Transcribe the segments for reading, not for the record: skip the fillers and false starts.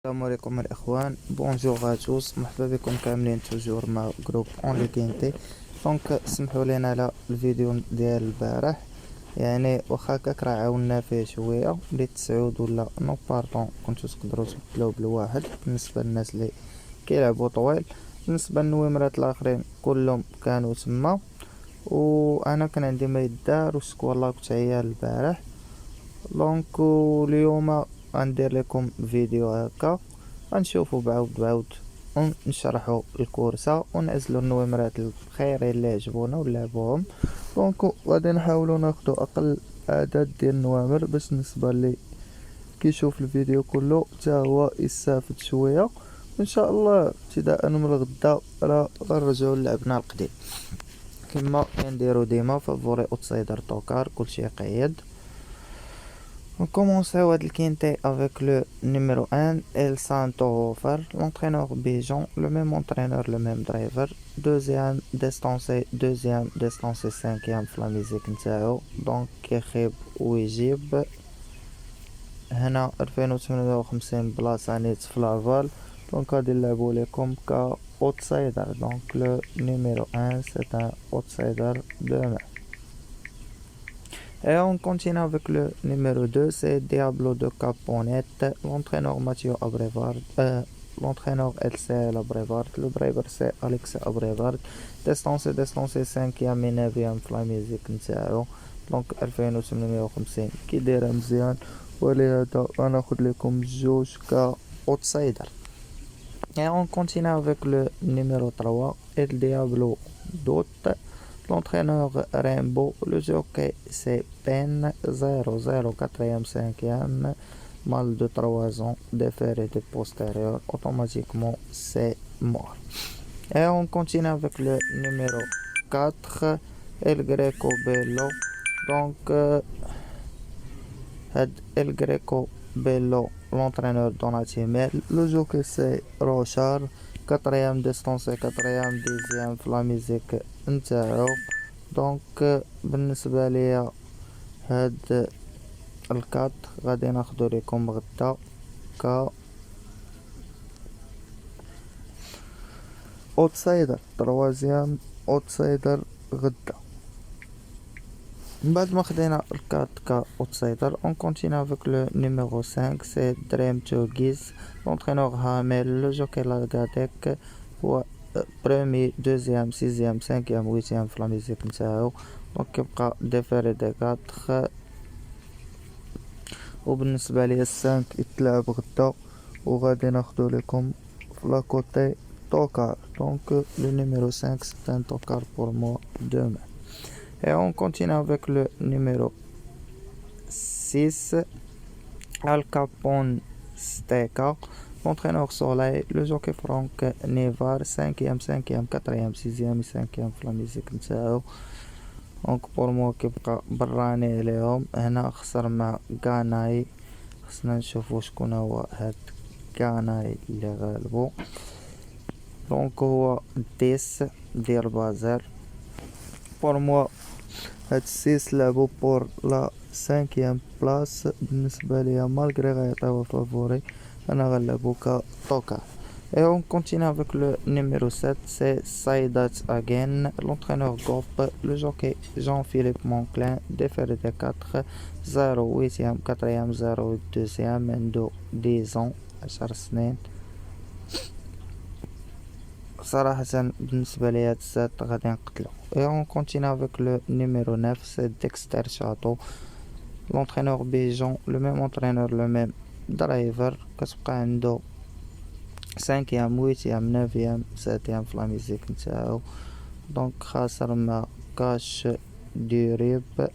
السلام عليكم الاخوان، بونجور ا توس، مرحبا بكم كاملين توجور مع جروب اون لو كينتي. دونك سمحوا لينا على الفيديو ديال البارح، يعني واخا هكاك راه عاوننا فيه شويه لي تسعود ولا نو بارطون كنتو تقدروا تبدلوا بالواحد بالنسبه للناس اللي كيلعبوا طويل. بالنسبه للنويمرات الاخرين كلهم كانوا تما، وانا كان عندي ما يدار وشكو والله كنت عيال البارح. دونك اليوم غندير لكم فيديو هكا غنشوفو بعاود بعاود ونشرحو الكورسة ونعزلو النويمرات الخيرين اللي عجبونا ونلعبوهم. دونك غادي نحاولو ناخدو اقل عدد ديال النوامر باش بالنسبة لي كيشوف الفيديو كله حتى هو يستافد شوية، وان شاء الله ابتداء من الغدا راه غنرجعو للعبنا القديم كما كنديرو ديما فافوري اوتسايدر توكار كلشي قيد. On commençait avec le quintet avec le numéro 1, El Santo Hofer, l'entraîneur Bijan, le même entraîneur, le même driver. Deuxième distancé, cinquième Flamizik نتاعو دونك كيخيب ويجيب. هنا 2850 بلاصة نيت في لافال، دونك غادي نلعبو ليكم كا اوتسايدر. دونك لو numéro 1 c'est un outsider de main. Et on continue avec le numéro 2, c'est Diablo de Caponette, l'entraîneur Mathieu Abrevard, l'entraîneur LCL Abrevard, le driver c'est Alex Abrevard, distancé 5e et 9e Flamizik نتاعو دونك 2850 كي دايره مزيان، ولهذا غناخد لكم جوج كا اوتسايدر. Et on continue avec le numéro 3, El Diablo Dot, l'entraîneur Rainbow, le jockey c'est Pen 0-0, 4e, 5e, mal de 3 ans, déféré de postérieur, automatiquement c'est mort. Et on continue avec le numéro 4, El Greco Bello. Donc, El Greco Bello, l'entraîneur Donati Mel, le jockey c'est Rochard, 4e distancé, 4e, 10e Flamizik نتاعو. دونك بالنسبه ليا هاد الكات غادي ناخدو ليكم غدا ك اوتسايدر، تروازيام اوتسايدر غدا. من بعد ما خدينا الكات كا اوتسايدر اون كونتيني افيك لو نيميرو 5 سي دريم تورغيز، لونترينور هامل، لو جوكي لاغاديك هو بريمي، دوزيام، سيزيام، سانكيام، ويتيام في لاميزيك نتاعو. دونك كيبقى ديفيري دي كاتخ، وبالنسبه ليا السانك يتلعب غدا. وغادي ناخدو لكم في لاكوتي توكار، دونك لو نيميرو 5 سي ان توكار بور موا دومان. Et on continue avec le numéro 6, Al Capone Steka, l'entraîneur Soleil, le jockey Franck Nevar, 5e, 5e, 4e, 6e et 5e Flamizik نتاعو. دونك بور موا كيبقى براني عليهم. هنا خسر مع غاناي، خصنا نشوفو شكون هو هاد غاناي اللي غالبو. دونك هو 10 ديال بازار. بور موا هاد السيس لعبو بور لا 5e بلاص، بالنسبه ليا مالغري غيعطيوها فافوري انا غنلعبو كا توكا. Et on continue avec le numéro 7, c'est Saidat Again, l'entraîneur Gop, le jockey Jean-Philippe Monclin, déféré de 4, 0, 8e, 4e, 0, 2e, عنده 10 ans 10 سنين. صراحة بالنسبة لي هاد السات غادي نقتلو. Et on continue avec le numéro 9, c'est Dexter Chateau, l'entraîneur Bijan, le même entraîneur, le même driver. كتبقى عنده 5e، 8e، 9e، 7e في لاميزيك نتاعو. دونك خاسر مع كاش ديريب،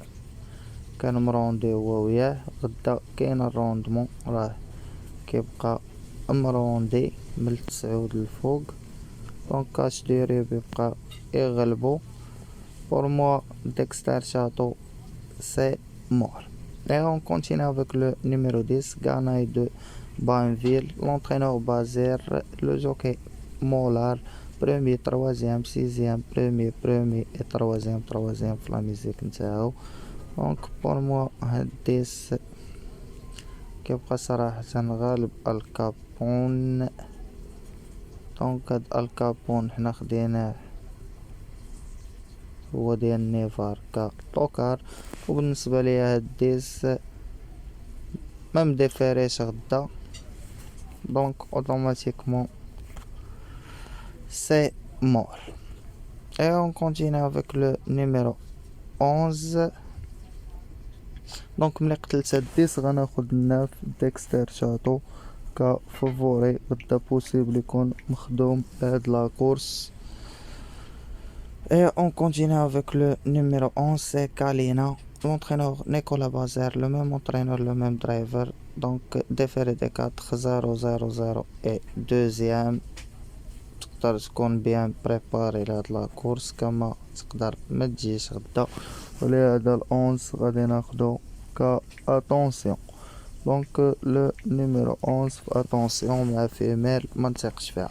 كان مروندي هو وياه. غدا كاين الروندمون راه كيبقى مروندي من 9 للفوق، دونك كاش ديريب يبقى يغلبو. Pour moi, Dexter Chateau, c'est mort. Et on continue avec le numéro 10, Ganaï de Banville, l'entraîneur Bazer, le jockey Mollard, premier, 3e, 6e, premier et 3e Flamizik نتاعو. Donc pour moi, 10 كيبقى صراحة غالب الكابون. دونك هاد الكابون حنا خديناه هو ديال نيفار كطوكار. وبالنسبة ليا هاد ديس مديفيريش غدا، دونك اوتوماتيكمون سي مور. Et on continue avec le numéro 11. دونك ملي قتلت هاد ديس غناخد الناف ديكستر شاتو كفافوري غدا بوسيبل يكون مخدوم لهاد لا كورس. Et on continue avec le numéro 11, c'est Kalina. L'entraîneur Nicolas Bazer, le même entraîneur, le même driver. Donc déféré des 4 0-0-0 et deuxième. تقدر تكون بيان بريباري لهاد لا كورس كما تقدر ما تجيش غدا. ولهذا الأونز غادي ناخدو ك اتونسيون. دونك لو نيميرو 11 اتونسيون مع فيميل منثقش فيها.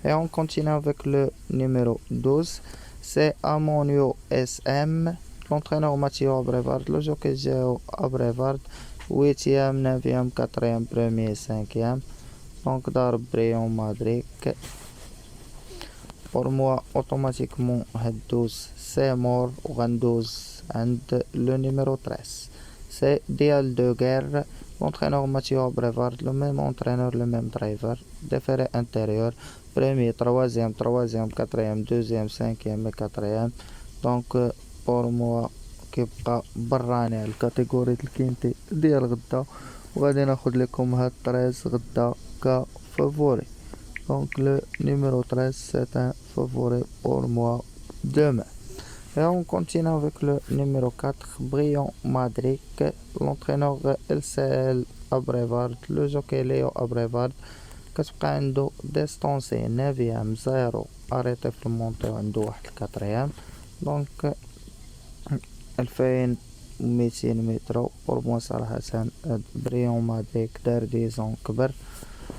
Et on continue avec le numéro 12, c'est Amonio SM. L'entraîneur Mathieu Abrevard, le jockey Géo Abrevard, 8e, 9e, 4e, 1er, 5e. Donc Darb Brion Madrid. Pour moi, automatiquement, 12 c'est mort. On va 12 and le numéro 13. C'est Dial de Guerre. L'entraîneur Mathieu Abrevard, le même entraîneur, le même driver. Déféré intérieur. Premier, troisième, quatrième, deuxième, cinquième et quatrième. Donc pour moi كيبقى براني على الكاتيجوري الكينتي ديال غدا. وغادي ناخد لكم هاد 13 غدا كفافوري. Donc le numéro 13 c'est un favori pour moi demain. Et on continue avec le numéro 4, Brion Madrid. L'entraîneur LCL Abrevard, le jockey Léo Abrevard. كتبقى عنده ديستونسي 9e 0 اريتي في المونتي وعنده واحد 4ème. دونك 2200 متر. بور موا صراحة بريون مادريك دار ديزون كبر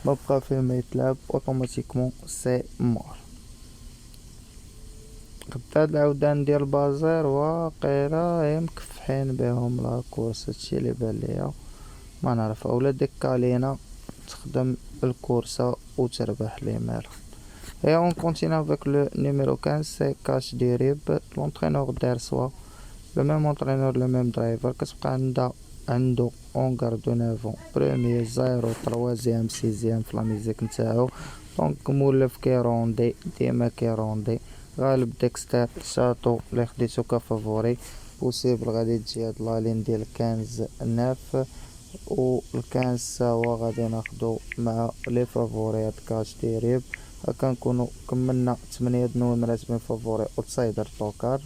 مبقى فيه ما يتلعب اوتوماتيكمون سي مور. غدا العودان ديال بازير واقيلا مكفحين بهم لا كورس. هادشي اللي بان ليا ما نعرف اولا ديك كالينا تخدم الكورسة وتربح لي مالها. Et on continue avec le numéro 15, c'est Cash Dirib. L'entraîneur d'Ersois, le même entraîneur, le même driver. كتبقى عنده اونغار دو 9 بروميي 0 3ème 6ème في لا ميزيك نتاعو. دونك مولف كيروندي ديما كيروندي. غالب ديكستر شاتو اللي خديتو كفافوري. بوسيبل غادي تجي هاد لا لين ديال 15 9 و ال15 سوا غادي ناخدو مع لي فافوريات كاش ديريب. هكا نكونو كملنا 8 نومرات من فافوري اوتسايدر طوكار.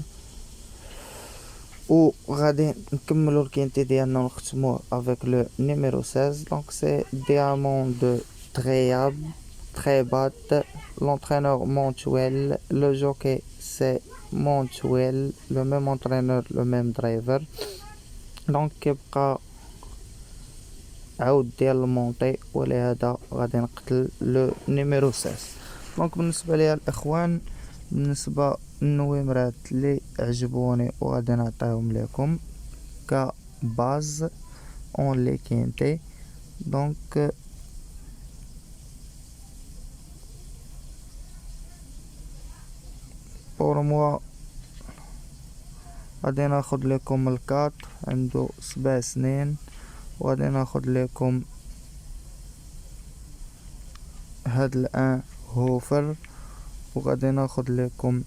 و غادي نكملو الكينتي ديالنا ونختموه افيك لو نيميرو 16. دونك سي ديامون دو تريبات. l'entraîneur Montuel, le jockey c'est Montuel, le même entraîneur, le même driver. دونك كيبقى عود ديال المونطي ولهذا غادي نقتل لو نيميرو 16. دونك بالنسبه ليا الاخوان، بالنسبه النويمرات اللي عجبوني وغادي نعطيهم لكم كباز اون لي كينتي. دونك بور موا غادي ناخد لكم الكات عنده 7 سنين، وغادي ناخد لكم هاد الان هوفر، وغادي ناخد لكم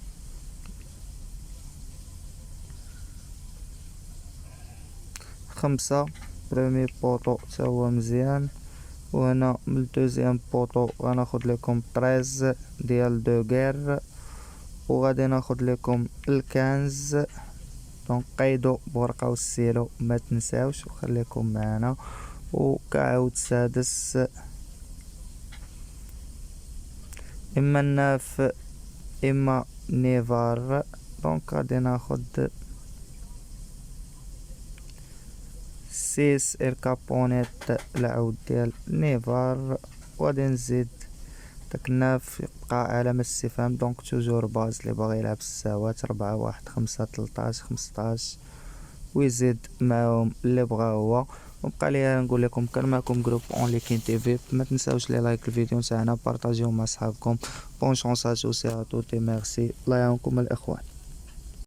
خمسة بريمي بوطو تا هو مزيان. وهنا من الدوزيام بوطو غناخد لكم 13 ديال دو غير، وغادي ناخد لكم الكنز. دونك قيدو بورقة والسيلو ما تنساوش وخليكم معنا. وكعود سادس اما الناف اما نيفار. دونك غادي ناخد 6 الكابونيت العود ديال نيفار، وغادي نزيد داك الناف يبقى علامة استفهام. دونك توجور باز اللي باغي يلعب الساوات 4 1 5 13 15 ويزيد معاهم اللي بغا هو. وبقى لي نقول لكم كان معكم جروب اون ليكين تي في. ما تنساوش لي لايك الفيديو تاعنا، بارطاجيو مع صحابكم. بون شونس ا توس ا توتي، ميرسي، الله يعاونكم الاخوان.